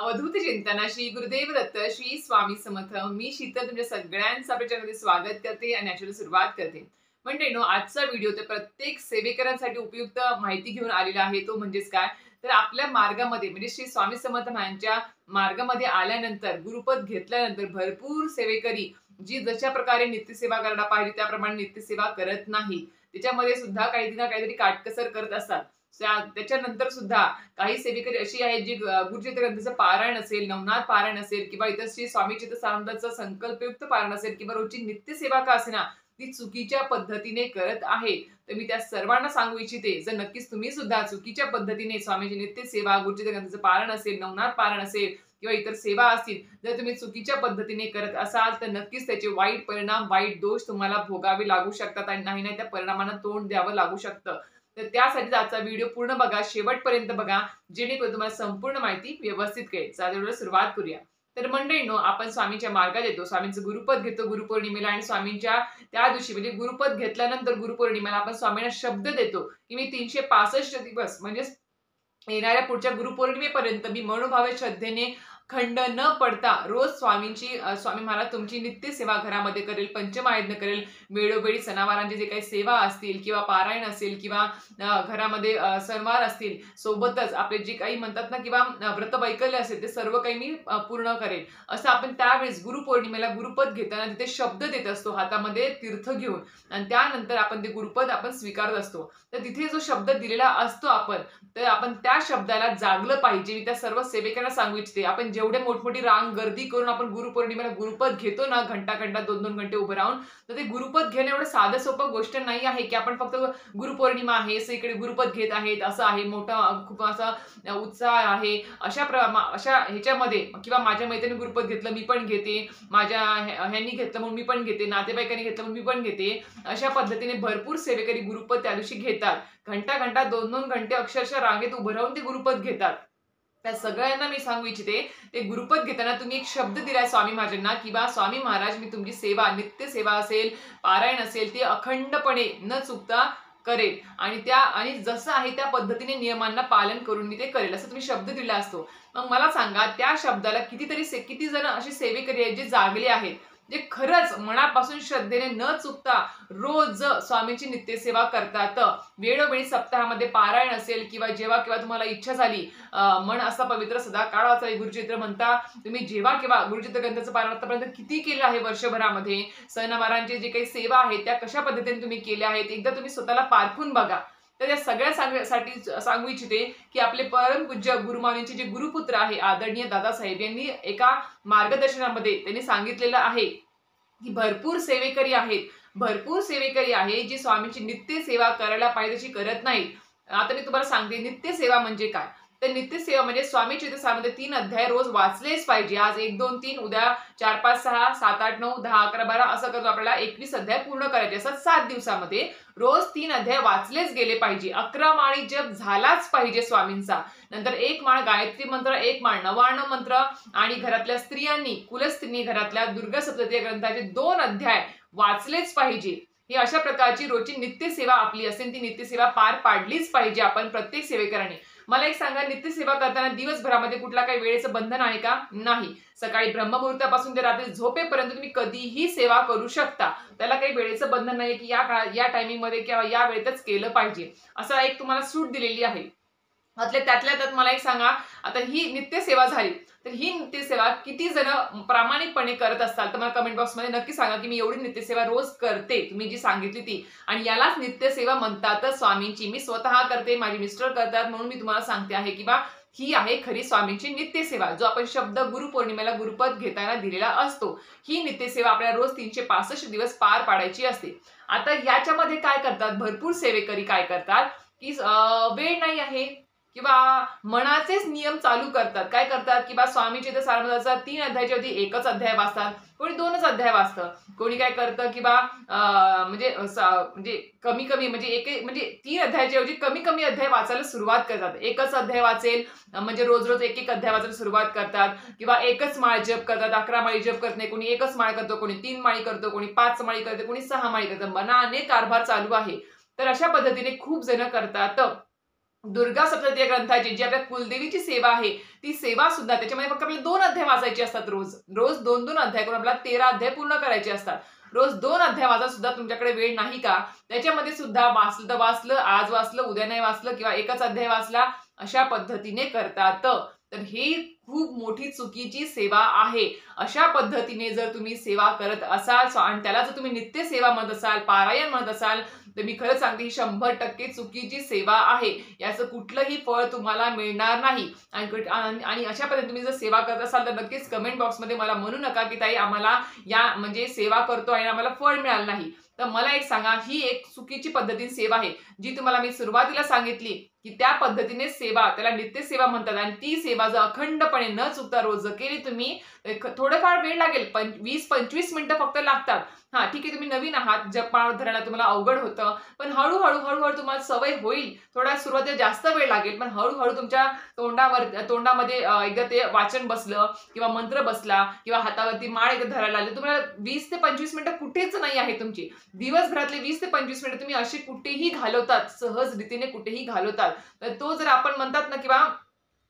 अवधूत चिंतन श्री गुरुदेव दत्त श्री स्वामी समर्थ. मी शीतल तुमच्या सगळ्यांचं आपल्या चॅनलमध्ये स्वागत करते आणि याची सुरुवात करते. मंडळींनो, आजचा व्हिडिओ तर प्रत्येक सेवेकरांसाठी उपयुक्त माहिती घेऊन आलेला आहे. तो म्हणजेच काय, तर आपल्या मार्गामध्ये म्हणजे श्री स्वामी समर्थ यांच्या मार्गामध्ये आल्यानंतर, गुरुपद घेतल्यानंतर भरपूर सेवेकरी जी जशा प्रकारे नित्यसेवा करायला पाहिजे त्याप्रमाणे नित्यसेवा करत नाही. त्याच्यामध्ये सुद्धा काही ना काहीतरी काटकसर करत असतात. त्याच्यानंतर सुद्धा काही सेवेकरी अशी आहेत जी गुरुचरित्र ग्रंथाचं पारायण असेल, नवनाथ पारायण असेल किंवा इतर श्री स्वामी चित्तसानंदाचं संकल्पयुक्त पारायण असेल किंवा रोजची नित्यसेवा का असेना, ती चुकीच्या पद्धतीने करत आहे. तर मी त्या सर्वांना सांगू इच्छिते, जर नक्कीच तुम्ही सुद्धा चुकीच्या पद्धतीने स्वामीची नित्यसेवा, गुरुचरित्र ग्रंथाचं पारायण असेल, नवनाथ पारायण असेल किंवा इतर सेवा असतील, जर तुम्ही चुकीच्या पद्धतीने करत असाल तर नक्कीच त्याचे वाईट परिणाम, वाईट दोष तुम्हाला भोगावे लागू शकतात आणि नाही त्या परिणामांना तोंड द्यावं लागू शकतं. तर त्यासाठी आजचा व्हिडिओ पूर्ण बघा, शेवटपर्यंत बघा, जेणेकरून तुम्हाला संपूर्ण माहिती व्यवस्थित कळेल. चला सुरुवात करूया. तर मंडळींनो, आपण स्वामींच्या मार्गात येतो, स्वामींचं गुरुपद घेतो गुरुपौर्णिमेला आणि स्वामींच्या त्या दिवशी म्हणजे गुरुपद घेतल्यानंतर गुरुपौर्णिमेला आपण स्वामींना शब्द देतो की मी 365 दिवस म्हणजे येणाऱ्या पुढच्या गुरुपौर्णिमेपर्यंत मी मनोभावे श्रद्धेने खंड न पडता रोज स्वामी महाराज तुमची नित्य सेवा घरामध्ये करेल, पंचमहायज्ञ करेल, वेळोवेळी सणावारांचे जे काही सेवा असतील किंवा पारायण असेल किंवा घरामध्ये सणवार असतील, सोबतच आपले जे काही म्हणतात ना किंवा व्रतवैकल्य असेल, ते सर्व काही मी पूर्ण करेल असं आपण त्यावेळेस गुरुपौर्णिमेला गुरुपद घेताना तिथे शब्द देत असतो, हातामध्ये तीर्थ घेऊन, आणि त्यानंतर आपण ते गुरुपद आपण स्वीकारत असतो. तर तिथे जो शब्द दिलेला असतो तर आपण त्या शब्दाला जागलं पाहिजे. मी त्या सर्व सेवेकांना सांगू इच्छिते, आपण जेवढे मोठमोठी रांग गर्दी करून आपण गुरुपौर्णिमेला गुरुपद घेतो ना, घंटा 2-2 घंटे उभं राहून, तर ते गुरुपद घेणं एवढं साधं सोपं गोष्ट नाही आहे की आपण फक्त गुरुपौर्णिमा आहे सगळीकडे गुरुपद घेत आहेत असं आहे, मोठा खूप असा उत्साह आहे अशा ह्याच्यामध्ये, किंवा माझ्या मैत्रिणी गुरुपद घेतलं मी पण घेते, माझ्या ह्यांनी घेतलं म्हणून मी पण घेते, नातेवाईकांनी घेतलं म्हणून मी पण घेते, अशा पद्धतीने भरपूर सेवेकरी गुरुपद त्या दिवशी घेतात. घंटा 2-2 घंटे अक्षरशः रांगेत उभं राहून ते गुरुपद घेतात. त्या सगळ्यांना मी सांगू इच्छिते, ते गुरुपद घेताना तुम्ही एक शब्द दिलाय स्वामी महाराजांना, किंवा स्वामी महाराज मी तुमची सेवा, नित्य सेवा असेल, पारायण असेल, ते अखंडपणे न चुकता करेल आणि जसं आहे त्या पद्धतीने नियमांना पालन करून मी ते करेल असं तुम्ही शब्द दिला असतो. मग मला सांगा, त्या शब्दाला किती जण असे सेवेकरी आहेत जे जागले आहेत, जे खरंच मनापासून श्रद्धेने न चुकता रोज स्वामींची नित्यसेवा करतात. वेळोवेळी सप्ताहामध्ये पारायण असेल किंवा जेव्हा तुम्हाला इच्छा झाली, मन असा पवित्र सदा काळ वाचावे गुरुचित्र म्हणता, तुम्ही जेव्हा केव्हा गुरुचित्र ग्रंथाचं पारायण आतापर्यंत किती केलं आहे वर्षभरामध्ये, सणवारांची जे काही सेवा आहे त्या कशा पद्धतीने तुम्ही केल्या आहेत, एकदा तुम्ही स्वतःला पारखून बघा. तर या सगळ्या सांगण्यासाठी सांगू इच्छिते की आपले परमपूज्य गुरुमाऊलींचे जे गुरुपुत्र आहे आदरणीय दादासाहेब यांनी एका मार्गदर्शनामध्ये त्यांनी सांगितलेलं आहे की भरपूर सेवेकरी आहेत जी स्वामींची नित्य सेवा करायला पाहिजे तशी करत नाहीत. आता मी तुम्हाला सांगते नित्य सेवा म्हणजे काय. तर नित्य सेवा म्हणजे स्वामी चरित्रामध्ये 3 अध्याय रोज वाचलेच पाहिजे. आज 1, 2, 3, उद्या 4, 5, 6, 7, 8, 9, 10, 11, 12 असं करून आपल्याला 21 अध्याय पूर्ण करायचे असतात. 7 दिवसामध्ये रोज 3 अध्याय वाचलेच गेले पाहिजे. 11 माळी जप झालाच पाहिजे स्वामींचा. नंतर 1 माळ गायत्री मंत्र, 1 माळ नवार्ण मंत्र, आणि घरातल्या स्त्रियांनी, कुलस्त्रींनी घरातल्या दुर्गा सप्तती ग्रंथाचे 2 अध्याय वाचलेच पाहिजे. ही अशा प्रकारची रोजची नित्यसेवा आपली असेल, ती नित्यसेवा पार पाडलीच पाहिजे आपण प्रत्येक सेवेकराने. मला एक सांगा, नित्यसेवा करताना दिवसभरामध्ये कुठला काही वेळेचं बंधन आहे का? नाही. सकाळी ब्रह्ममुहूर्तापासून ते रात्री झोपेपर्यंत तुम्ही कधीही सेवा करू शकता. त्याला काही वेळेचं बंधन नाही की या टायमिंग मध्ये किंवा या वेळेतच केलं पाहिजे, असं एक तुम्हाला सूट दिलेली आहे. त्यातल्या त्यात मला एक सांगा, आता ही नित्यसेवा झाली, तर ही नित्यसेवा किती जण प्रामाणिकपणे करत असतात तर मला कमेंट बॉक्समध्ये नक्की सांगा की मी एवढी नित्यसेवा रोज करते, तुम्ही जी सांगितली ती, आणि यालाच नित्यसेवा म्हणतात स्वामींची. मी स्वतः करते, माझे मिस्टर करतात, म्हणून मी तुम्हाला सांगते आहे की बा ही आहे खरी स्वामींची नित्यसेवा, जो आपण शब्द गुरुपौर्णिमेला गुरुपद घेताना दिलेला असतो. ही नित्यसेवा आपल्याला रोज 365 दिवस पार पाडायची असते. आता याच्यामध्ये काय करतात भरपूर सेवेकरी, काय करतात की वेळ नाही आहे किंवा मनाचेच नियम चालू करतात. काय करतात की बा स्वामीचे तर सारमदाचा 3 अध्यायाच्या ऐवजी 1च अध्याय वाचतात, कोणी 2च अध्याय वाचतं, कोणी काय करतं की बा म्हणजे कमी म्हणजे 3 अध्यायाच्या ऐवजी कमी अध्याय वाचायला सुरुवात करतात. 1च अध्याय वाचेल म्हणजे रोज 1 अध्याय वाचायला सुरुवात करतात, किंवा 1च माळ जप करतात, 11 माळी जप करत नाही, कोणी 1च माळ करतो, कोणी 3 माळी करतो, कोणी 5 माळी करते, कोणी 6 माळी करतं. मनाने कारभार चालू आहे. तर अशा पद्धतीने खूप जण करतात. दुर्गा सप्तशती ग्रंथाची जी आपल्या कुलदेवीची सेवा आहे ती सेवा सुद्धा त्याच्यामध्ये फक्त आपल्याला 2 अध्याय वाचायचे असतात रोज. रोज 2-2 अध्याय करून आपल्याला 13 अध्याय पूर्ण करायचे असतात. रोज 2 अध्याय वाचा सुद्धा तुमच्याकडे वेळ नाही का? त्याच्यामध्ये सुद्धा वाचलं तर वाचलं, आज वाचलं, उद्या नाही वाचलं किंवा एकच अध्याय वाचला अशा पद्धतीने करतात. तर ही खूप मोठी चुकीची सेवा आहे. अशा पद्धतीने जर तुम्ही सेवा करत असाल आणि त्याला जर तुम्ही नित्य सेवा म्हणत असाल, पारायण म्हणत असाल, तर मी खरंच सांगते ही 100% चुकीची सेवा आहे. याचं कुठलंही फळ तुम्हाला मिळणार नाही. आणि अशा पद्धतीने तुम्ही जर सेवा करत असाल तर नक्कीच कमेंट बॉक्समध्ये मला म्हणू नका की ताई आम्हाला या म्हणजे सेवा करतो आणि आम्हाला फळ मिळालं नाही. तर मला एक सांगा, ही एक चुकीची पद्धतीने सेवा आहे. जी तुम्हाला मी सुरुवातीला सांगितली की त्या पद्धतीने सेवा त्याला नित्य सेवा म्हणतात आणि ती सेवा जर अखंडपणे न चुकता रोज जर केली तुम्ही थोडंफार वेळ लागेल, 20-25 मिनिटं फक्त लागतात. हा ठीक आहे, तुम्ही नवीन आहात, जपान धरायला तुम्हाला अवघड होतं, पण हळूहळू तुम्हाला सवय होईल. थोडा सुरुवातीला जास्त वेळ लागेल, पण हळूहळू तुमच्या तोंडामध्ये एकदा ते वाचन बसलं किंवा मंत्र बसला किंवा हातावरती माळ एकदा धरायला लागले, तुम्हाला 20 ते 25 मिनिटं कुठेच नाही आहे तुमची. दिवसभरातले 20 ते 25 मिनिटं तुम्ही असे कुठेही घालवतात, सहज रीतीने कुठेही घालवतात. तर तो जर आपण म्हणतात ना किंवा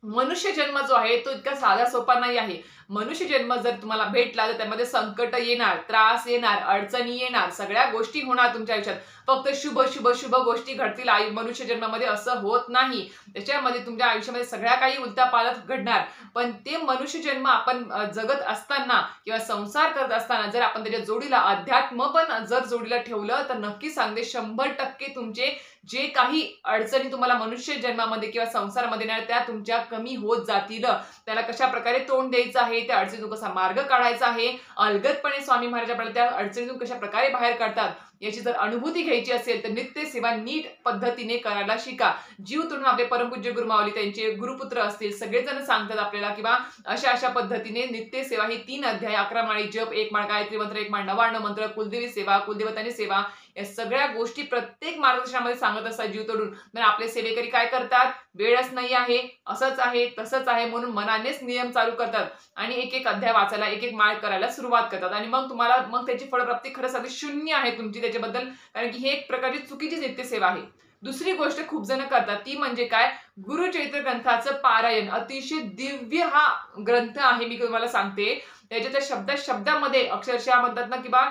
मनुष्य जन्म जो आहे तो इतका साधा सोपा नाही आहे. मनुष्य जन्म जर तुम्हाला भेटला तर त्यामध्ये संकट येणार, त्रास येणार, अडचणी येणार, सगळ्या गोष्टी होणार तुमच्या आयुष्यात. फक्त शुभ शुभ शुभ गोष्टी घडतील मनुष्य जन्मामध्ये असं होत नाही. त्याच्यामध्ये तुमच्या आयुष्यामध्ये सगळ्या काही उलटापालट घडणार. पण ते मनुष्य जन्म आपण जगत असताना किंवा संसार करत असताना जर आपण त्याच्या जोडीला अध्यात्म पण जर जोडीला ठेवलं तर नक्की सांगते 100% तुमचे जे काही अडचणी तुम्हाला मनुष्य जन्मामध्ये किंवा संसारामध्ये येणार त्या तुमच्या कमी होत जातील. त्याला कशा प्रकारे तोंड द्यायचं आहे, त्या अडचणीतून कसा मार्ग काढायचा आहे, अलगदपणे स्वामी महाराज आपल्याला त्या अडचणीतून कशा प्रकारे बाहेर काढतात याची जर अनुभूती घ्यायची असेल तर नित्य सेवा नीट पद्धतीने करायला शिका. जीव तोडून आपले परमपूज्य गुरुमाऊली त्यांचे गुरुपुत्र असतील सगळेजण सांगतात आपल्याला किंवा अशा पद्धतीने नित्य सेवा ही 3 अध्याय, 11 माळी जप, 1 माळ गायत्री मंत्र, 1 माळ नवार्ण मंत्र, कुलदेवी सेवा, कुलदेवतांची सेवा, या सगळ्या गोष्टी प्रत्येक मार्गदर्शनामध्ये सांगत असतात जीव तोडून. पण आपले सेवेकरी काय करतात, वेळच नाही आहे, असंच आहे, तसंच आहे म्हणून मनानेच नियम चालू करतात आणि एक अध्याय वाचायला, एक माळ करायला सुरुवात करतात आणि मग त्याची फळप्राप्ती खरंच अगदी शून्य आहे तुमची त्याच्याबद्दल, कारण की हे एक प्रकारची चुकीची नित्य सेवा आहे. दुसरी गोष्ट खूप जण करतात ती म्हणजे काय, गुरुचरित्र ग्रंथाचं पारायण. अतिशय दिव्य हा ग्रंथ आहे, मी तुम्हाला सांगते. त्याच्या शब्दामध्ये अक्षरशः म्हणतात ना किंवा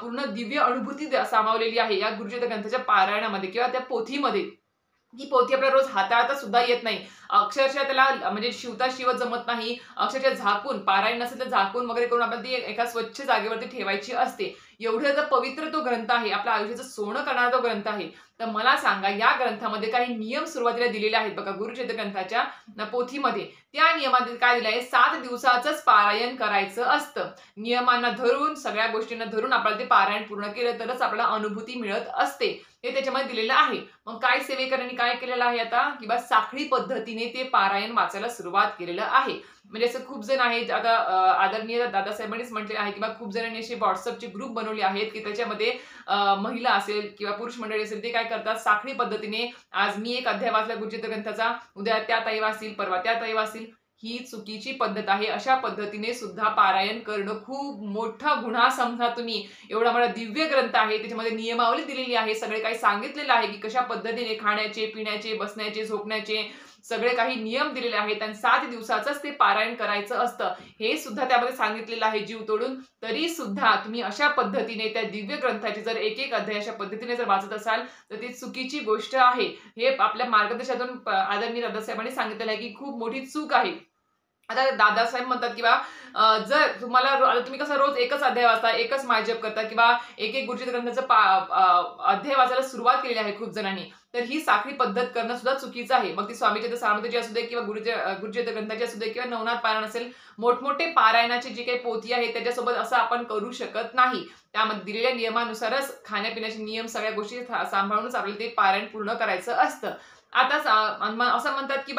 पूर्ण दिव्य अनुभूती सामावलेली आहे या गुरुचरित्र ग्रंथाच्या पारायणामध्ये किंवा त्या पोथीमध्ये. ही पोथी आपल्याला रोज हाताळता सुद्धा येत नाही. अक्षरशः त्याला म्हणजे शिवता शिवत जमत नाही. अक्षरशः झाकून, पारायण नसेल तर झाकून वगैरे करून आपल्याला ती एका स्वच्छ जागेवरती ठेवायची असते. एवढं जर पवित्र तो ग्रंथ आहे, आपल्या आयुष्याचं सोनं करणारा तो ग्रंथ आहे. तर मला सांगा, या ग्रंथामध्ये काही नियम सुरुवातीला दिलेले आहेत बघा गुरुचरित्र ग्रंथाच्या पोथीमध्ये. त्या नियमात काय दिलं आहे, 7 दिवसाचंच पारायण करायचं असतं. नियमांना धरून, सगळ्या गोष्टींना धरून आपल्याला ते पारायण पूर्ण केलं तरच आपल्याला अनुभूती मिळत असते. हे त्याच्यामध्ये दिलेलं आहे. मग काय सेवेकरांनी काय केलेलं आहे आता, किंवा साखळी पद्धतीने ते पारायण वाचायला सुरुवात केलेलं आहे. म्हणजे असं खूप जण आहेत आता, आदरणीय दादासाहेबांनीच म्हटले आहे किंवा खूप जणांनी असे व्हॉट्सअपचे ग्रुप बनवले आहेत की त्याच्यामध्ये महिला असेल किंवा पुरुष मंडळी असेल ते काय करतात, साखळी पद्धतीने आज मी एक अध्याय वाचला गुरुचरित्र ग्रंथाचा, उद्या त्या ताई वाचतील, परवा त्या ताई वाचतील. ही चुकीची पद्धत आहे. अशा पद्धतीने सुद्धा पारायण करणं खूप मोठा गुन्हा समजा तुम्ही. एवढा मोठा दिव्य ग्रंथ आहे, त्याच्यामध्ये नियमावली दिलेली आहे, सगळे काही सांगितलेलं आहे की कशा पद्धतीने खाण्याचे, पिण्याचे, बसण्याचे, झोपण्याचे सगळे काही नियम दिलेले आहेत आणि 7 दिवसाचंच ते पारायण करायचं असतं. हे सुद्धा त्यामध्ये सांगितलेलं आहे जीव तोडून. तरी सुद्धा तुम्ही अशा पद्धतीने त्या दिव्य ग्रंथाची जर एक अध्याय अशा पद्धतीने जर वाचत असाल तर ती चुकीची गोष्ट आहे. हे आपल्या मार्गदर्शनातून आदरणीय दादासाहेबांनी सांगितलेलं आहे की खूप मोठी चूक आहे. आता दादासाहेब म्हणतात किंवा जर तुम्हाला आता तुम्ही कसं रोज एकच अध्याय वाचता, एकच माळजप करता किंवा एक गुरुचरित्र ग्रंथाचं अध्याय वाचायला सुरुवात केलेली आहे खूप जणांनी, तर ही साखळी पद्धत करणं सुद्धा चुकीचं आहे. मग ती स्वामीचरित्र सारामृताची असू दे किंवा गुरुचरित्र ग्रंथाची असू दे किंवा नवनाथ पारायण असेल, मोठमोठे पारायणाची जी काही पोथी आहे त्याच्यासोबत असं आपण करू शकत नाही. त्यामध्ये दिलेल्या नियमानुसारच खाण्यापिण्याचे नियम सगळ्या गोष्टी सांभाळूनच आपल्याला ते पारायण पूर्ण करायचं असतं. आता असं म्हणतात की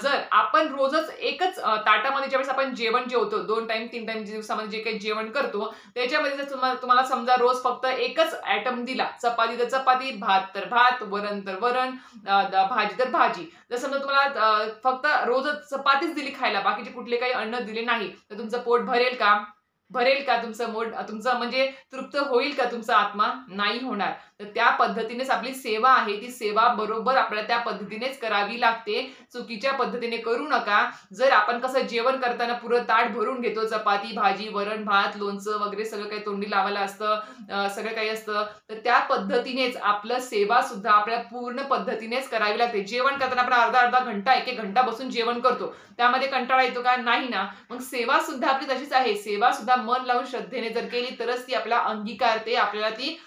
जर आपण रोजच एकच ताटामध्ये ज्यावेळेस आपण जेवण जेवतो, 2 टाइम 3 टाइम दिवसामध्ये जे काही जेवण करतो त्याच्यामध्ये जर तुम्हाला समजा रोज फक्त एकच आयटम दिला, चपाती तर चपाती, भात तर भात, वरण तर वरण, भाजी तर भाजी, जर समजा तुम्हाला फक्त रोजच चपातीच दिली खायला, बाकीचे कुठले काही अन्न दिले नाही, तर तुमचं पोट भरेल का? भरेल का तुमचं म्हणजे तृप्त होईल का तुमचा आत्मा? नाही होणार. तर त्या पद्धतीनेच आपली सेवा आहे, ती सेवा बरोबर आपल्याला त्या पद्धतीनेच करावी लागते. चुकीच्या पद्धतीने करू नका. जर आपण कसं जेवण करताना पुरं ताट भरून घेतो, चपाती, भाजी, वरण, भात, लोणचं वगैरे सगळं काही तोंडी लावायला असतं, सगळं काही असतं. तर त्या पद्धतीनेच आपलं सेवा सुद्धा आपल्याला पूर्ण पद्धतीनेच करावी लागते. जेवण करताना आपण अर्धा-अर्धा घंटा, 1-1 घंटा बसून जेवण करतो. त्यामध्ये कंटाळा येतो का? नाही ना. मग सेवा सुद्धा आपली तशीच आहे. सेवा सुद्धा मन लावून श्रद्धेने जर केली तरच ती आपल्याला अंगीकारते. आपल्याला ती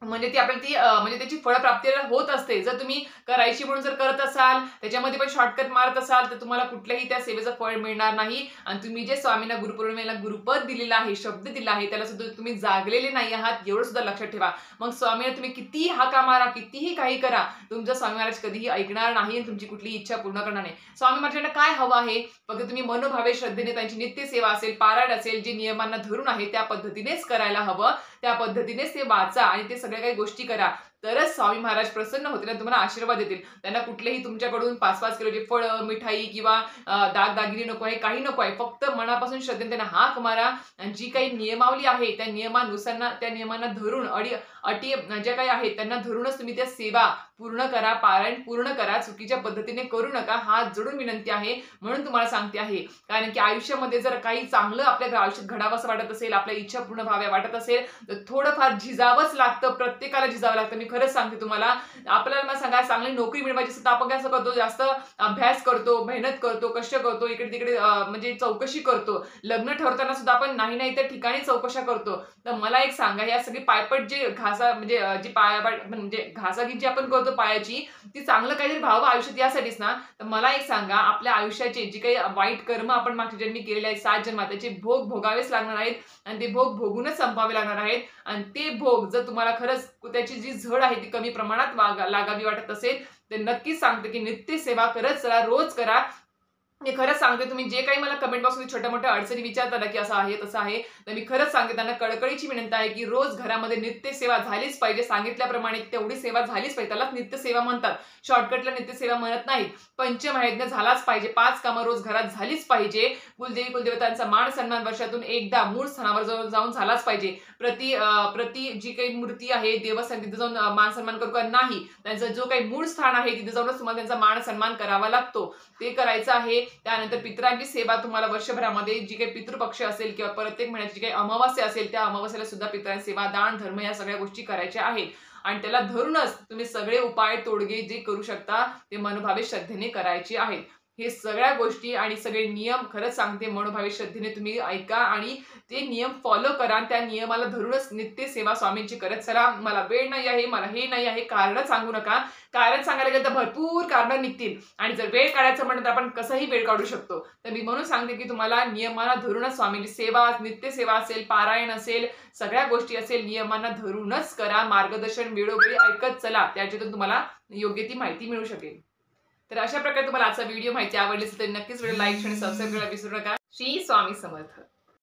म्हणजे ती आपल्याला म्हणजे त्याची फळप्राप्ती होत असते. जर तुम्ही करायची म्हणून जर करत असाल, त्याच्यामध्ये पण शॉर्टकट मारत असाल, तर तुम्हाला कुठल्याही त्या सेवेचं फळ मिळणार नाही. आणि तुम्ही जे स्वामींना गुरुपौर्णिमेला गुरुपद दिलेलं आहे, शब्द दिला आहे, त्याला सुद्धा तुम्ही जागलेले नाही आहात, एवढं सुद्धा लक्षात ठेवा. मग स्वामींना तुम्ही कितीही हाका मारा, कितीही काही करा, तुमचं स्वामी महाराज कधीही ऐकणार नाही आणि तुमची कुठलीही इच्छा पूर्ण करणार नाही. स्वामी महाराजांना काय हवं आहे? फक्त तुम्ही मनोभावे श्रद्धेने त्यांची नित्य सेवा असेल, पारायण असेल, जे नियमांना धरून आहे त्या पद्धतीनेच करायला हवं. त्या पद्धतीनेच ते वाचा आणि ते सगळ्या काही गोष्टी करा. तरच स्वामी महाराज प्रसन्न होतील आणि तुम्हाला आशीर्वाद देतील. त्यांना कुठलेही तुमच्याकडून 5-5 किलोची फळं, मिठाई किंवा दागदागिने नको आहे, काही नको आहे. फक्त मनापासून श्रद्धेने त्यांना हाक मारा आणि जी काही नियमावली आहे त्या त्या नियमांना धरून अटी ज्या काही आहेत त्यांना धरूनच तुम्ही त्या सेवा पूर्ण करा, पारायण पूर्ण करा. चुकीच्या पद्धतीने करू नका. हात जोडून विनंती आहे. म्हणून तुम्हाला सांगते आहे. कारण की आयुष्यामध्ये जर काही चांगलं आपल्या आयुष्यात घडावंसं वाटत असेल, आपल्या इच्छा पूर्ण व्हाव्या वाटत असेल, तर थोडंफार झिजावंच लागतं. प्रत्येकाला झिजावं लागतं. मी खरंच सांगते तुम्हाला. आपल्याला मला सांगा, चांगली नोकरी मिळवायची असेल तर आपण कसं करतो? जास्त अभ्यास करतो, मेहनत करतो, कष्ट करतो, इकडे-तिकडे म्हणजे चौकशी करतो. लग्न ठरवताना सुद्धा आपण नाही त्या ठिकाणी चौकशा करतो. तर मला एक सांगा, या सगळी पायपट जे जी म्हणजे घासाघीस जी आपण करतो पायाची, ती चांगलं काहीतरी व्हावं आयुष्यात यासाठीच ना. तर मला एक सांगा, आपल्या आयुष्याचे जी काही वाईट कर्म आपण मागच्या जन्मी केलेले आहेत 7 जन्मात, त्याचे भोग भोगावेच लागणार आहेत आणि ते भोग भोगूनच संपावे लागणार आहेत. आणि ते भोग जर तुम्हाला खरंच त्याची जी झळ आहे ती कमी प्रमाणात लागावी वाटत असेल, तर नक्कीच सांगते की नित्य सेवा करत चला, रोज करा. मी खरंच सांगते, तुम्ही जे काही मला कमेंट बॉक्समध्ये छोट्या-मोठ्या अडचणी विचारता ना, की असं आहे, तसं आहे, तर मी खरंच सांगते त्यांना कळकळीची विनंती आहे, की रोज घरामध्ये नित्य सेवा झालीच पाहिजे. सांगितल्याप्रमाणे तेवढी सेवा झालीच पाहिजे. त्यालाच नित्य सेवा म्हणतात. शॉर्टकटला नित्य सेवा म्हणत नाहीत. पंचमहायज्ञ झालाच पाहिजे. 5 कामं रोज घरात झालीच पाहिजे. कुलदेवी, कुलदेवतांचा मान सन्मान वर्षातून एकदा मूळ स्थानावर जाऊन झालाच पाहिजे. प्रति जी काही मूर्ती आहे देवस्थान, तिथे जाऊन मान सन्मान करू का? नाही. त्यांचा जो काही मूळ स्थान आहे तिथे जाऊनच तुम्हाला त्यांचा मान सन्मान करावा लागतो. ते करायचं आहे. त्यानंतर पितरांची सेवा तुम्हाला वर्षभरामध्ये जी काही पितृपक्ष असेल किंवा प्रत्येक महिन्याची जी काही अमावास्या असेल त्या अमावास्याला सुद्धा पितरांची सेवा, दान, धर्म या सगळ्या गोष्टी करायच्या आहेत. आणि त्याला धरूनच तुम्ही सगळे उपाय, तोडगे जे करू शकता ते मनोभावे श्रद्धेने करायचे आहेत. हे सगळ्या गोष्टी आणि सगळे नियम खरंच सांगते, मनोभावे श्रद्धेने तुम्ही ऐका आणि ते नियम फॉलो करा. त्या नियमाला धरूनच नित्य सेवा स्वामींची करत चला. मला वेळ नाही आहे, मला हे नाही आहे, कारण सांगू नका. कारण सांगायला गेलं तर भरपूर कारणं निघतील आणि जर वेळ काढायचं म्हणलं तर आपण कसंही वेळ काढू शकतो. तर मी म्हणून सांगते की तुम्हाला नियमाला धरूनच स्वामींची सेवा, नित्य सेवा असेल, पारायण असेल, सगळ्या गोष्टी असेल, नियमांना धरूनच करा. मार्गदर्शन वेळोवेळी ऐकत चला. त्याच्यातून तुम्हाला योग्य ती माहिती मिळू शकेल. तर अशा प्रकारे तुम्हाला आजचा व्हिडिओ माहिती आवडली असेल तर नक्कीच व्हिडिओ लाईक आणि सबस्क्राईब करायला विसरू नका. श्री स्वामी समर्थ.